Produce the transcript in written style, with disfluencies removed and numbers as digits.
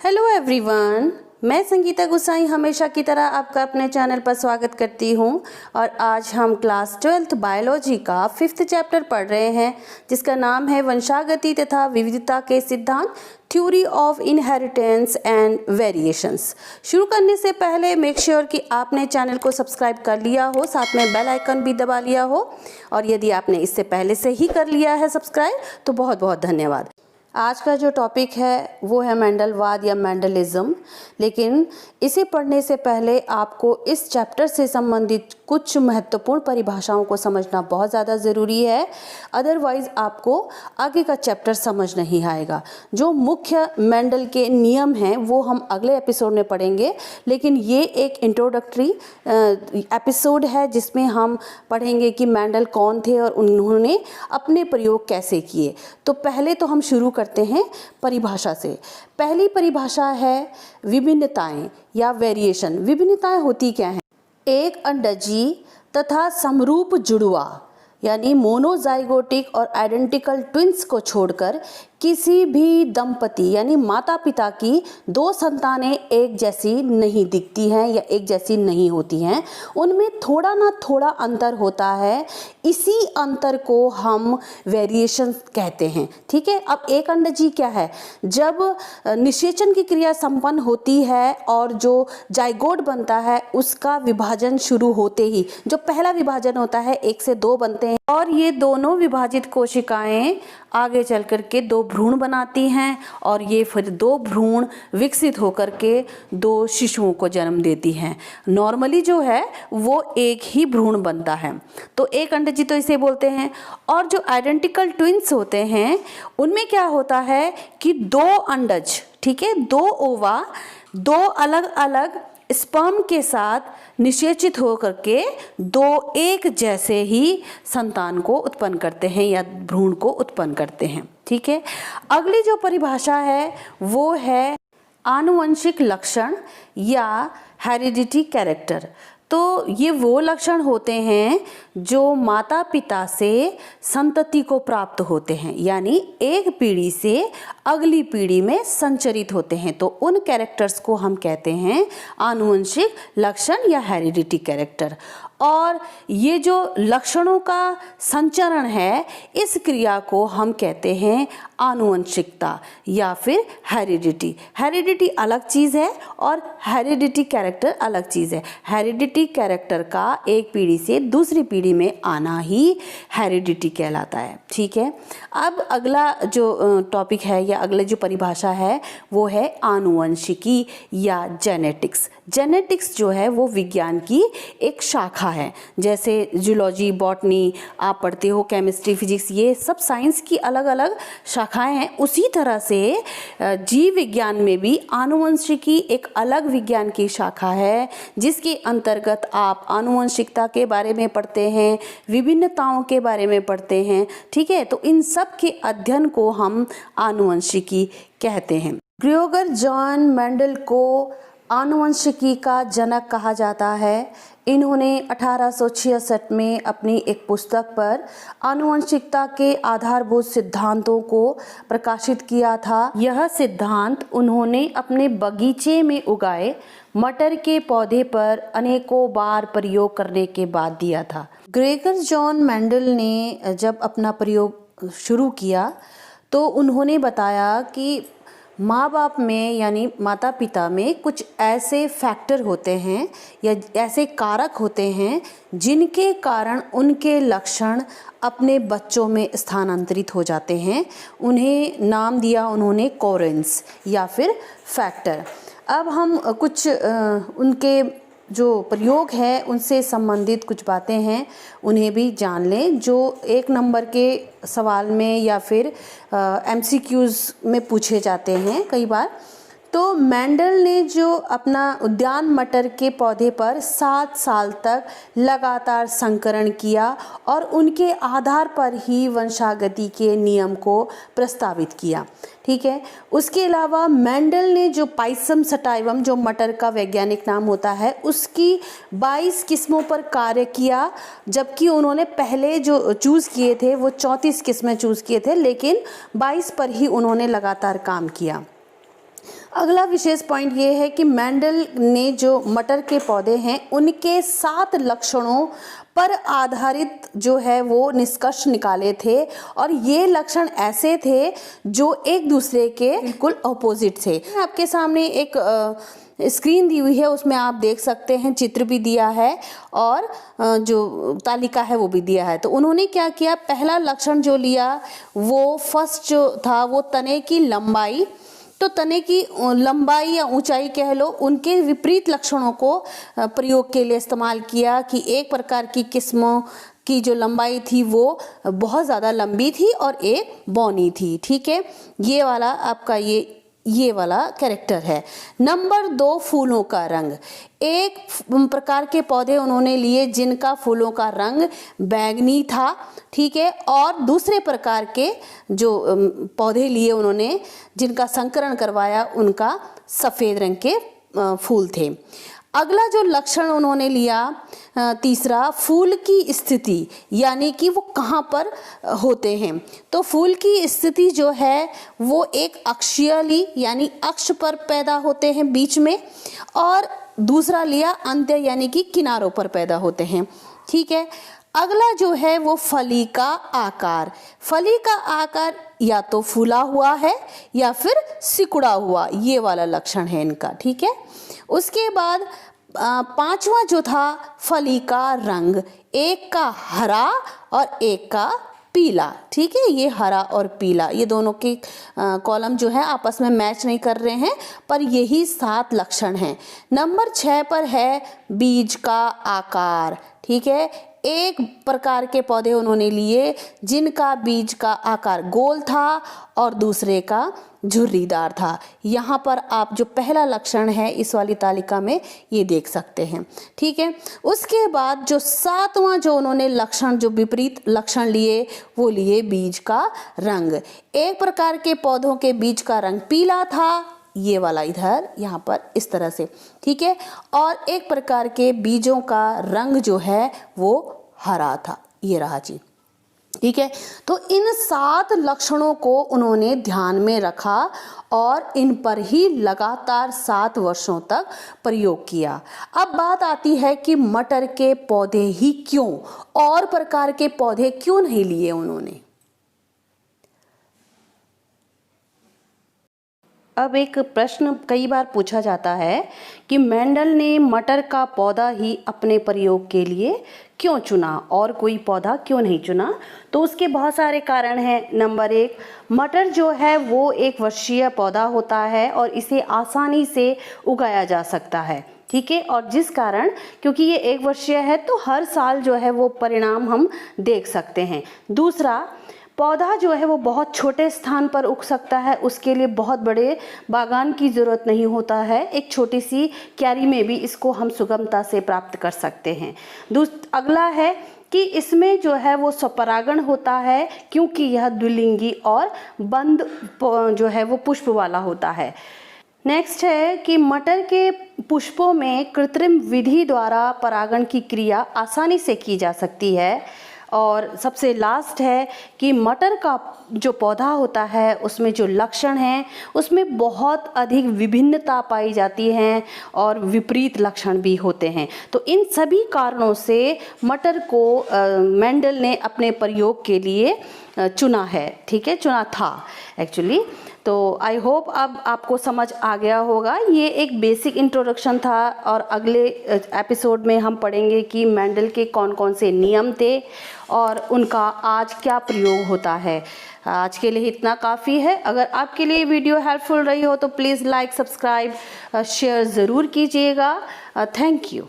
Hello everyone, मैं संगीता गुसाई हमेशा की तरह आपका अपने चैनल पर स्वागत करती हूं। और आज हम क्लास 12th बायोलॉजी का 5th चैप्टर पढ़ रहे हैं, जिसका नाम है वंशागति तथा विविधता के सिद्धांत, theory of inheritance and variations. शुरू करने से पहले मेक श्योर कि आपने चैनल को सब्सक्राइब कर लिया हो, साथ में बेल आइकन भी दबा लिया हो। और यदि आपने इससे पहले से ही कर लिया है सब्सक्राइब तो बहुत बहुत धन्यवाद। आज का जो टॉपिक है वो है मेंडलवाद या मेंडलिज्म। लेकिन इसे पढ़ने से पहले आपको इस चैप्टर से संबंधित कुछ महत्वपूर्ण परिभाषाओं को समझना बहुत ज़्यादा ज़रूरी है, अदरवाइज़ आपको आगे का चैप्टर समझ नहीं आएगा। जो मुख्य मेंडल के नियम हैं वो हम अगले एपिसोड में पढ़ेंगे, लेकिन ये एक इंट्रोडक्टरी एपिसोड है जिसमें हम पढ़ेंगे कि मेंडल कौन थे और उन्होंने अपने प्रयोग कैसे किए। तो पहले तो हम शुरू करते हैं परिभाषा से। पहली परिभाषा है विभिन्नताएं या वेरिएशन। विभिन्नताएं होती क्या हैं? एक अंडजी तथा समरूप जुड़वा यानी मोनोजाइगोटिक और आइडेंटिकल ट्विंस को छोड़कर किसी भी दंपति यानी माता पिता की दो संतानें एक जैसी नहीं दिखती हैं या एक जैसी नहीं होती हैं। उनमें थोड़ा ना थोड़ा अंतर होता है, इसी अंतर को हम वेरिएशन कहते हैं। ठीक है, अब एक अंडजी क्या है? जब निषेचन की क्रिया संपन्न होती है और जो जाइगोट बनता है उसका विभाजन शुरू होते ही जो पहला विभाजन होता है 1 से 2 बनते हैं, और ये दोनों विभाजित कोशिकाएं आगे चल कर के 2 भ्रूण बनाती हैं और ये फिर 2 भ्रूण विकसित होकर के 2 शिशुओं को जन्म देती हैं। नॉर्मली जो है वो एक ही भ्रूण बनता है, तो एक अंडजी तो इसे बोलते हैं। और जो आइडेंटिकल ट्विंस होते हैं उनमें क्या होता है कि 2 अंडज, ठीक है, 2 ओवा 2 अलग अलग स्पर्म के साथ निषेचित होकर के 2 एक जैसे ही संतान को उत्पन्न करते हैं या भ्रूण को उत्पन्न करते हैं। ठीक है, अगली जो परिभाषा है वो है आनुवंशिक लक्षण या हेरिडिटी कैरेक्टर। तो ये वो लक्षण होते हैं जो माता पिता से संतति को प्राप्त होते हैं, यानी एक पीढ़ी से अगली पीढ़ी में संचरित होते हैं। तो उन कैरेक्टर्स को हम कहते हैं आनुवंशिक लक्षण या हेरिडिटी कैरेक्टर। और ये जो लक्षणों का संचरण है इस क्रिया को हम कहते हैं आनुवंशिकता या फिर हेरिडिटी। हेरिडिटी अलग चीज़ है और हेरिडिटी कैरेक्टर अलग चीज़ है। हेरिडिटी कैरेक्टर का एक पीढ़ी से दूसरी पीढ़ी में आना ही हेरिडिटी कहलाता है। ठीक है, अब अगला जो टॉपिक है या अगले जो परिभाषा है वो है आनुवंशिकी या जेनेटिक्स। जेनेटिक्स जो है वो विज्ञान की एक शाखा है। जैसे जूलॉजी, बॉटनी आप पढ़ते हो, केमिस्ट्री, फिजिक्स, ये सब साइंस की अलग अलग शाखाएं हैं। उसी तरह से जीव विज्ञान में भी आनुवंशिकी एक अलग विज्ञान की शाखा है, जिसके अंतर्गत आप आनुवंशिकता के बारे में पढ़ते हैं, विभिन्नताओं के बारे में पढ़ते हैं। ठीक है, तो इन सब के अध्ययन को हम आनुवंशिकी कहते हैं। ग्रेगर जॉन मेंडल को आनुवंशिकी का जनक कहा जाता है। इन्होंने 1866 में अपनी एक पुस्तक पर आनुवंशिकता के आधारभूत सिद्धांतों को प्रकाशित किया था। यह सिद्धांत उन्होंने अपने बगीचे में उगाए मटर के पौधे पर अनेकों बार प्रयोग करने के बाद दिया था। ग्रेगर जॉन मेंडल ने जब अपना प्रयोग शुरू किया तो उन्होंने बताया कि माँ बाप में यानी माता पिता में कुछ ऐसे फैक्टर होते हैं या ऐसे कारक होते हैं जिनके कारण उनके लक्षण अपने बच्चों में स्थानांतरित हो जाते हैं। उन्हें नाम दिया उन्होंने कोरेंस या फिर फैक्टर। अब हम कुछ उनके जो प्रयोग है उनसे संबंधित कुछ बातें हैं उन्हें भी जान लें, जो 1 नंबर के सवाल में या फिर MCQs में पूछे जाते हैं कई बार। तो मेंडल ने जो अपना उद्यान मटर के पौधे पर 7 साल तक लगातार संकरण किया और उनके आधार पर ही वंशागति के नियम को प्रस्तावित किया। ठीक है, उसके अलावा मेंडल ने जो पाइसम सटाइवम, जो मटर का वैज्ञानिक नाम होता है, उसकी 22 किस्मों पर कार्य किया, जबकि उन्होंने पहले जो चूज़ किए थे वो 34 किस्में चूज़ किए थे, लेकिन 22 पर ही उन्होंने लगातार काम किया। अगला विशेष पॉइंट ये है कि मेंडल ने जो मटर के पौधे हैं उनके 7 लक्षणों पर आधारित जो है वो निष्कर्ष निकाले थे, और ये लक्षण ऐसे थे जो एक दूसरे के बिल्कुल अपोजिट थे। आपके सामने एक स्क्रीन दी हुई है, उसमें आप देख सकते हैं, चित्र भी दिया है और जो तालिका है वो भी दिया है। तो उन्होंने क्या किया, पहला लक्षण जो लिया वो फर्स्ट जो था वो तने की लंबाई। तो तने की लंबाई या ऊंचाई कह लो, उनके विपरीत लक्षणों को प्रयोग के लिए इस्तेमाल किया कि एक प्रकार की किस्मों की जो लंबाई थी वो बहुत ज़्यादा लंबी थी और एक बौनी थी। ठीक है, ये वाला आपका ये वाला कैरेक्टर है। नंबर 2, फूलों का रंग। एक प्रकार के पौधे उन्होंने लिए जिनका फूलों का रंग बैंगनी था, ठीक है, और दूसरे प्रकार के जो पौधे लिए उन्होंने जिनका संकरण करवाया उनका सफ़ेद रंग के फूल थे। अगला जो लक्षण उन्होंने लिया तीसरा, फूल की स्थिति, यानी कि वो कहाँ पर होते हैं। तो फूल की स्थिति जो है वो एक अक्षीयली यानी अक्ष पर पैदा होते हैं बीच में, और दूसरा लिया अंत्य यानी कि किनारों पर पैदा होते हैं। ठीक है, अगला जो है वो फली का आकार। फली का आकार या तो फूला हुआ है या फिर सिकुड़ा हुआ, ये वाला लक्षण है इनका। ठीक है, उसके बाद 5वां जो था फली का रंग, एक का हरा और एक का पीला। ठीक है, ये हरा और पीला, ये दोनों के कॉलम जो है आपस में मैच नहीं कर रहे हैं, पर यही 7 लक्षण हैं। नंबर 6 पर है बीज का आकार। ठीक है, एक प्रकार के पौधे उन्होंने लिए जिनका बीज का आकार गोल था और दूसरे का झुर्रीदार था। यहाँ पर आप जो पहला लक्षण है इस वाली तालिका में ये देख सकते हैं। ठीक है, उसके बाद जो 7वां जो उन्होंने लक्षण, जो विपरीत लक्षण लिए, वो लिए बीज का रंग। एक प्रकार के पौधों के बीज का रंग पीला था, ये वाला इधर यहाँ पर इस तरह से। ठीक है, और एक प्रकार के बीजों का रंग जो है वो हरा था, ये रहा जी। ठीक है, तो इन 7 लक्षणों को उन्होंने ध्यान में रखा और इन पर ही लगातार 7 वर्षों तक प्रयोग किया। अब बात आती है कि मटर के पौधे ही क्यों, और प्रकार के पौधे क्यों नहीं लिए उन्होंने। अब एक प्रश्न कई बार पूछा जाता है कि मेंडल ने मटर का पौधा ही अपने प्रयोग के लिए क्यों चुना और कोई पौधा क्यों नहीं चुना। तो उसके बहुत सारे कारण हैं। नंबर 1, मटर जो है वो एक वर्षीय पौधा होता है और इसे आसानी से उगाया जा सकता है। ठीक है, और जिस कारण, क्योंकि ये एक वर्षीय है तो हर साल जो है वो परिणाम हम देख सकते हैं। दूसरा, पौधा जो है वो बहुत छोटे स्थान पर उग सकता है, उसके लिए बहुत बड़े बागान की ज़रूरत नहीं होता है, एक छोटी सी क्यारी में भी इसको हम सुगमता से प्राप्त कर सकते हैं। अगला है कि इसमें जो है वो स्वपरागण होता है, क्योंकि यह द्विलिंगी और बंद जो है वो पुष्प वाला होता है। नेक्स्ट है कि मटर के पुष्पों में कृत्रिम विधि द्वारा परागण की क्रिया आसानी से की जा सकती है। और सबसे लास्ट है कि मटर का जो पौधा होता है उसमें जो लक्षण हैं उसमें बहुत अधिक विभिन्नता पाई जाती है और विपरीत लक्षण भी होते हैं। तो इन सभी कारणों से मटर को मेंडल ने अपने प्रयोग के लिए चुना है। ठीक है, चुना था एक्चुअली। तो आई होप अब आपको समझ आ गया होगा। ये एक बेसिक इंट्रोडक्शन था और अगले एपिसोड में हम पढ़ेंगे कि मेंडल के कौन कौन से नियम थे और उनका आज क्या प्रयोग होता है। आज के लिए इतना काफ़ी है। अगर आपके लिए वीडियो हेल्पफुल रही हो तो प्लीज़ लाइक, सब्सक्राइब, शेयर ज़रूर कीजिएगा। Thank you.